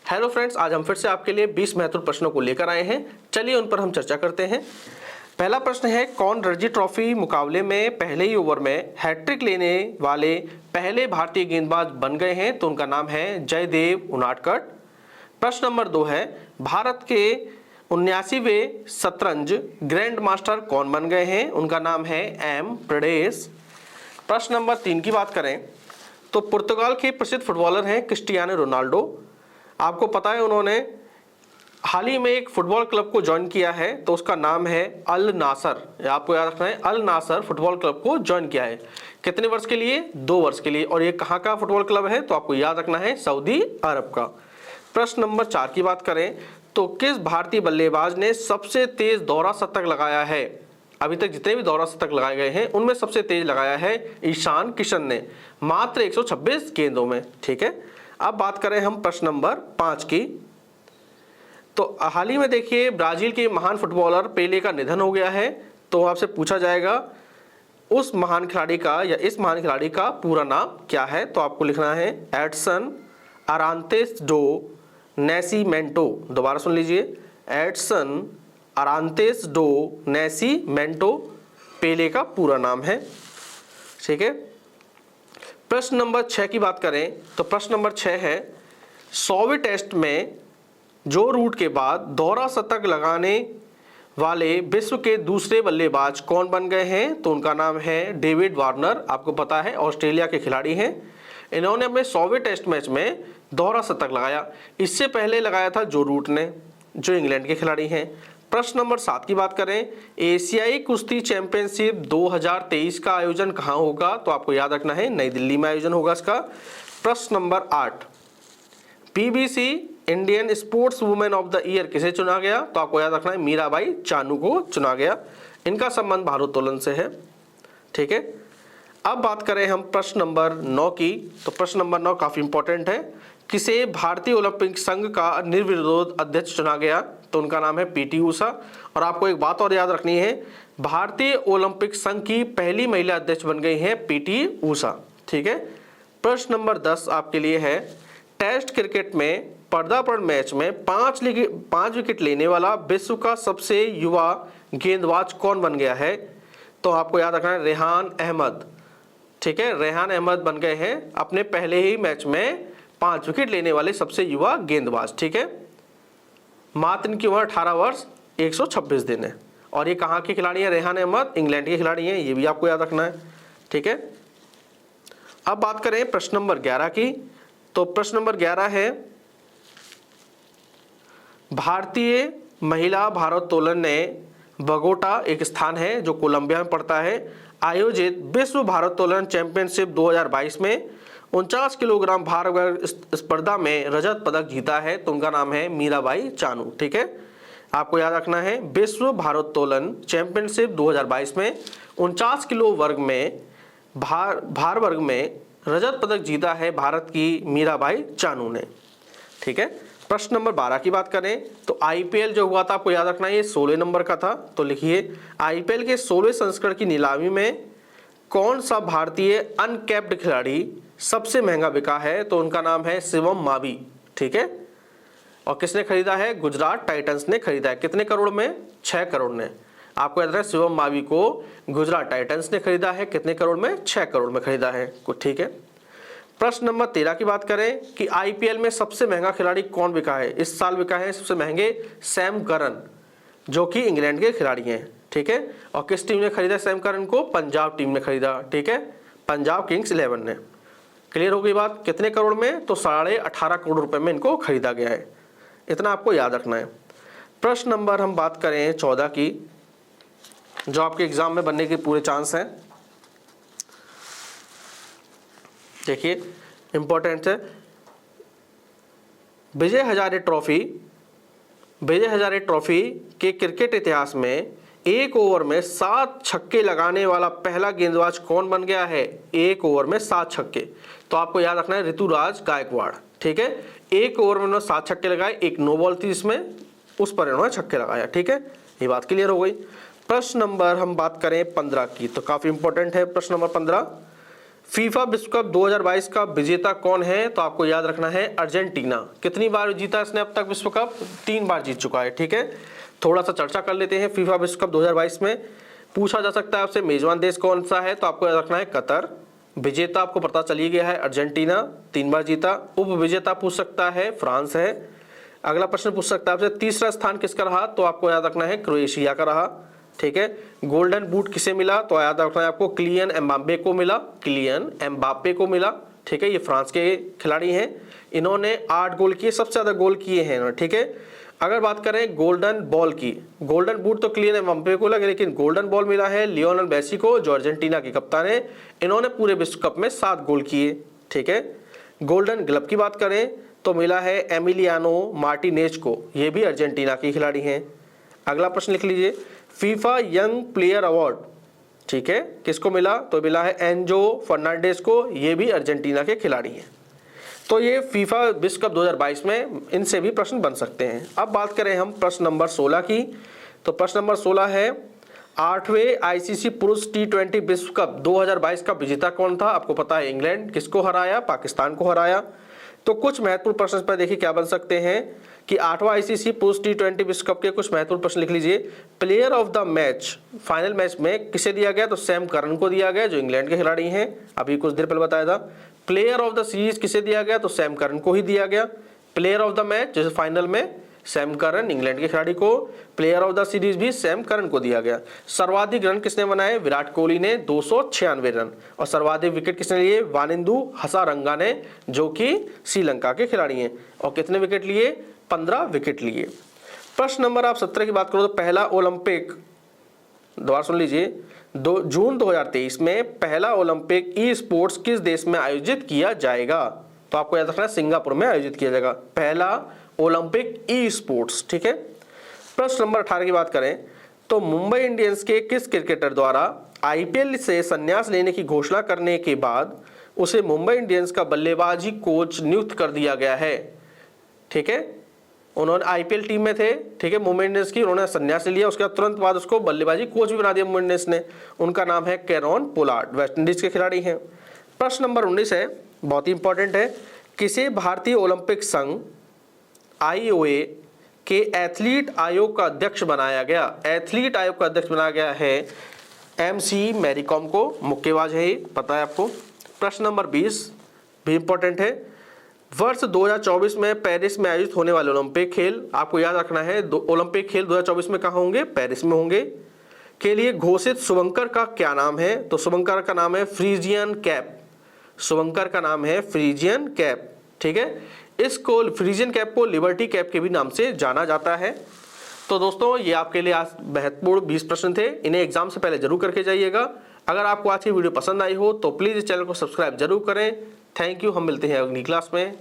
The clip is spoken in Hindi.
हेलो फ्रेंड्स, आज हम फिर से आपके लिए 20 महत्वपूर्ण प्रश्नों को लेकर आए हैं। चलिए उन पर हम चर्चा करते हैं। पहला प्रश्न है, कौन रणजी ट्रॉफी मुकाबले में पहले ही ओवर में हैट्रिक लेने वाले पहले भारतीय गेंदबाज बन गए हैं? तो उनका नाम है जयदेव उनाडकट। प्रश्न नंबर 2 है, भारत के 79वें शतरंज ग्रैंड मास्टर कौन बन गए हैं? उनका नाम है एम प्रेडेस। प्रश्न नंबर 3 की बात करें तो पुर्तगाल के प्रसिद्ध फुटबॉलर हैं क्रिस्टियानो रोनाल्डो। आपको पता है उन्होंने हाल ही में एक फुटबॉल क्लब को ज्वाइन किया है, तो उसका नाम है अल नासर। आपको याद रखना है, अल नासर फुटबॉल क्लब को ज्वाइन किया है। कितने वर्ष के लिए? 2 वर्ष के लिए। और ये कहाँ का फुटबॉल क्लब है? तो आपको याद रखना है सऊदी अरब का। प्रश्न नंबर 4 की बात करें तो किस भारतीय बल्लेबाज ने सबसे तेज दोहरा शतक लगाया है? अभी तक जितने भी दोहरा शतक लगाए गए हैं उनमें सबसे तेज लगाया है ईशान किशन ने, मात्र 126 गेंदों में। ठीक है, अब बात करें हम प्रश्न नंबर 5 की, तो हाल ही में देखिए ब्राजील के महान फुटबॉलर पेले का निधन हो गया है। तो आपसे पूछा जाएगा उस महान खिलाड़ी का या इस महान खिलाड़ी का पूरा नाम क्या है? तो आपको लिखना है एडसन अरांतेस डो नेसीमेंटो। दोबारा सुन लीजिए, एडसन अरांतेस डो नेसीमेंटो पेले का पूरा नाम है। ठीक है, प्रश्न नंबर 6 की बात करें तो प्रश्न नंबर 6 है, 100वें टेस्ट में जो रूट के बाद दोहरा शतक लगाने वाले विश्व के दूसरे बल्लेबाज कौन बन गए हैं? तो उनका नाम है डेविड वार्नर। आपको पता है ऑस्ट्रेलिया के खिलाड़ी हैं। इन्होंने अपने 100वें टेस्ट मैच में दोहरा शतक लगाया। इससे पहले लगाया था जो रूट ने, जो इंग्लैंड के खिलाड़ी हैं। प्रश्न नंबर 7 की बात करें, एशियाई कुश्ती चैंपियनशिप 2023 का आयोजन कहाँ होगा? तो आपको याद रखना है नई दिल्ली में आयोजन होगा इसका। प्रश्न number 8, BBC Indian sports women of the year किसे चुना गया? तो आपको याद रखना है मीराबाई चानू को चुना गया। इनका संबंध भारोत्तोलन से है। ठीक है, अब बात करें हम प्रश्न नंबर 9 की, तो प्रश्न नंबर 9 काफी इंपॉर्टेंट है। किसे भारतीय ओलंपिक संघ का निर्विरोध अध्यक्ष चुना गया? तो उनका नाम है पीटी ऊषा। और आपको एक बात और याद रखनी है, भारतीय ओलंपिक संघ की पहली महिला अध्यक्ष बन गई है पीटी ऊषा। ठीक है, प्रश्न नंबर 10 आपके लिए है, टेस्ट क्रिकेट में पर्दापण मैच में 5 विकेट लेने वाला विश्व का सबसे युवा गेंदबाज कौन बन गया है? तो आपको याद रखना है रेहान अहमद। ठीक है, रेहान अहमद बन गए हैं अपने पहले ही मैच में 5 विकेट लेने वाले सबसे युवा गेंदबाज। ठीक है, मात्र इनकी उम्र 18 वर्ष 126 दिन है। और ये कहाँ के खिलाड़ी हैं? रेहान अहमद इंग्लैंड के खिलाड़ी हैं, ये भी आपको याद रखना है। ठीक है, अब बात करें प्रश्न नंबर 11 की, तो प्रश्न नंबर 11 है, भारतीय महिला भारोत्तोलन ने बगोटा, एक स्थान है जो कोलंबिया में पड़ता है, आयोजित विश्व भारोत्तोलन चैंपियनशिप 2022 में 49 किलोग्राम भार वर्ग स्पर्धा में रजत पदक जीता है। तो उनका नाम है मीराबाई चानू। ठीक है, आपको याद रखना है विश्व भारोत्तोलन चैंपियनशिप 2022 में 49 किलो वर्ग में भार वर्ग में रजत पदक जीता है भारत की मीराबाई चानू ने। ठीक है, प्रश्न नंबर 12 की बात करें तो आईपीएल जो हुआ था, आपको याद रखना है ये 16 नंबर का था। तो लिखिए, आईपीएल के 16वें संस्करण की नीलामी में कौन सा भारतीय अनकैप्ड खिलाड़ी सबसे महंगा बिका है? तो उनका नाम है शिवम मावी। ठीक है, और किसने खरीदा है? गुजरात टाइटंस ने खरीदा है। कितने करोड़ में? 6 करोड़ ने। आपको याद रखना है शिवम मावी को गुजरात टाइटंस ने खरीदा है। कितने करोड़ में? 6 करोड़ में खरीदा है कुछ। ठीक है, प्रश्न नंबर 13 की बात करें कि आईपीएल में सबसे महंगा खिलाड़ी कौन बिका है? इस साल बिका है सबसे महंगे सैम करन, जो कि इंग्लैंड के खिलाड़ी हैं। ठीक है, और किस टीम ने खरीदा सैम करन को? पंजाब टीम ने खरीदा। ठीक है, पंजाब किंग्स 11 ने। क्लियर हो गई बात? कितने करोड़ में? तो 18.5 करोड़ रुपए में इनको खरीदा गया है। इतना आपको याद रखना है। प्रश्न नंबर हम बात करें 14 की, जो आपके एग्जाम में बनने के पूरे चांस हैं। देखिए इंपॉर्टेंट है, विजय हजारे ट्रॉफी के क्रिकेट इतिहास में एक ओवर में 7 छक्के लगाने वाला पहला गेंदबाज कौन बन गया है? एक ओवर में 7 छक्के। तो आपको याद रखना है ऋतुराज गायकवाड़। ठीक है, एक ओवर में उन्होंने 7 छक्के लगाए, एक नो बॉल थी इसमें, उस पर इन्होंने छक्के लगाया। ठीक है, ये बात क्लियर हो गई। प्रश्न नंबर हम बात करें 15 की, तो काफी इंपॉर्टेंट है प्रश्न नंबर 15, फीफा विश्व कप 2022 का विजेता कौन है? तो आपको याद रखना है अर्जेंटीना। कितनी बार जीता इसने अब तक विश्व कप? 3 बार जीत चुका है। ठीक है, थोड़ा सा चर्चा कर लेते हैं। फीफा विश्व कप 2022 में पूछा जा सकता है आपसे मेजबान देश कौन सा है? तो आपको याद रखना है कतर। विजेता आपको पता चल ही गया है अर्जेंटीना, 3 बार जीता। उप विजेता पूछ सकता है फ्रांस है। अगला प्रश्न पूछ सकता है आपसे तीसरा स्थान किसका रहा? तो आपको याद रखना है क्रोएशिया का रहा। ठीक है, गोल्डन बूट किसे मिला? तो याद रखना है आपको किलियन एम्बाप्पे को मिला। किलियन एम्बाप्पे को मिला। ठीक है, ये फ्रांस के खिलाड़ी हैं, इन्होंने 8 गोल किए, सबसे ज्यादा गोल किए हैं। ठीक है, अगर बात करें गोल्डन बॉल की, गोल्डन बूट तो किलियन एम्बाप्पे को लगे, लेकिन गोल्डन बॉल मिला है लियोनेल मेसी को, जो अर्जेंटीना के कप्तान है। इन्होंने पूरे विश्व कप में 7 गोल किए। ठीक है, गोल्डन ग्लव की बात करें तो मिला है एमिलियानो मार्टिनेज को, ये भी अर्जेंटीना के खिलाड़ी हैं। अगला प्रश्न लिख लीजिए, फीफा यंग प्लेयर अवार्ड, ठीक है, किसको मिला? तो मिला है एंजो फर्नांडिस को, ये भी अर्जेंटीना के खिलाड़ी हैं। तो ये फीफा विश्व कप 2022 में इनसे भी प्रश्न बन सकते हैं। अब बात करें हम प्रश्न नंबर 16 की, तो प्रश्न नंबर 16 है 8वें आईसीसी पुरुष T20 विश्व कप 2022 का विजेता कौन था? आपको पता है इंग्लैंड। किसको हराया? पाकिस्तान को हराया। तो कुछ महत्वपूर्ण प्रश्न पर देखिए क्या बन सकते हैं कि 8वां आईसीसी पुरुष T20 विश्व कप के कुछ महत्वपूर्ण प्रश्न लिख लीजिए। Player of the match, final match में किसे दिया गया? तो सैम करन को दिया गया, जो इंग्लैंड के खिलाड़ी हैं, अभी कुछ देर पहले बताया था। प्लेयर ऑफ द सीरीज किसे दिया गया? तो सैम करन को ही दिया गया। प्लेयर ऑफ द मैच जैसे फाइनल में सैम करन, इंग्लैंड के खिलाड़ी को। प्लेयर ऑफ द सीरीज भी सैम करन को दिया गया। सर्वाधिक रन किसने बनाए? विराट कोहली ने 296 रन। और सर्वाधिक विकेट किसने लिए? वानिंदु हसारंगा ने, जो कि श्रीलंका के खिलाड़ी हैं। और कितने विकेट लिए? 15 विकेट लिए। प्रश्न नंबर आप 17 की बात करो तो पहला ओलंपिक, दोबारा सुन लीजिए, जून 2023 में पहला ओलंपिक ई स्पोर्ट्स किस देश में आयोजित किया जाएगा? तो आपको याद रखना है सिंगापुर में आयोजित किया जाएगा पहला ओलंपिक ई स्पोर्ट्स। ठीक है, प्रश्न नंबर 18 की बात करें तो मुंबई इंडियंस के किस क्रिकेटर द्वारा आईपीएल से संन्यास लेने की घोषणा करने के बाद उसे मुंबई इंडियंस का बल्लेबाजी कोच नियुक्त कर दिया गया है? ठीक है, उन्होंने आईपीएल टीम में थे, ठीक है, मुंबई इंडियंस की, उन्होंने संन्यास लिया, उसके बाद तुरंत बाद उसको बल्लेबाजी कोच भी बना दिया मुंबई इंडियंस ने। उनका नाम है कैरॉन पोलार्ड, वेस्ट इंडीज के खिलाड़ी हैं। प्रश्न नंबर 19 है, बहुत ही इंपॉर्टेंट है, किसे भारतीय ओलंपिक संघ IOA के एथलीट आयोग का अध्यक्ष बनाया गया? एथलीट आयोग का अध्यक्ष बनाया गया है MC मैरी कॉम को, मुक्केबाज है ये, पता है आपको। प्रश्न नंबर 20 भी इंपॉर्टेंट है, वर्ष 2024 में पेरिस में आयोजित होने वाले ओलंपिक खेल, आपको याद रखना है ओलंपिक खेल 2024 में कहाँ होंगे? पेरिस में होंगे। के लिए घोषित शुभंकर का क्या नाम है? तो शुभंकर का नाम है फ्रीजियन कैप। शुभंकर का नाम है फ्रीजियन कैप। ठीक है, इसको फ्रीजियन कैप को लिबर्टी कैप के भी नाम से जाना जाता है। तो दोस्तों ये आपके लिए आज महत्वपूर्ण 20 प्रश्न थे, इन्हें एग्जाम से पहले जरूर करके जाइएगा। अगर आपको आज की वीडियो पसंद आई हो तो प्लीज इस चैनल को सब्सक्राइब जरूर करें। थैंक यू, हम मिलते हैं अगली क्लास में।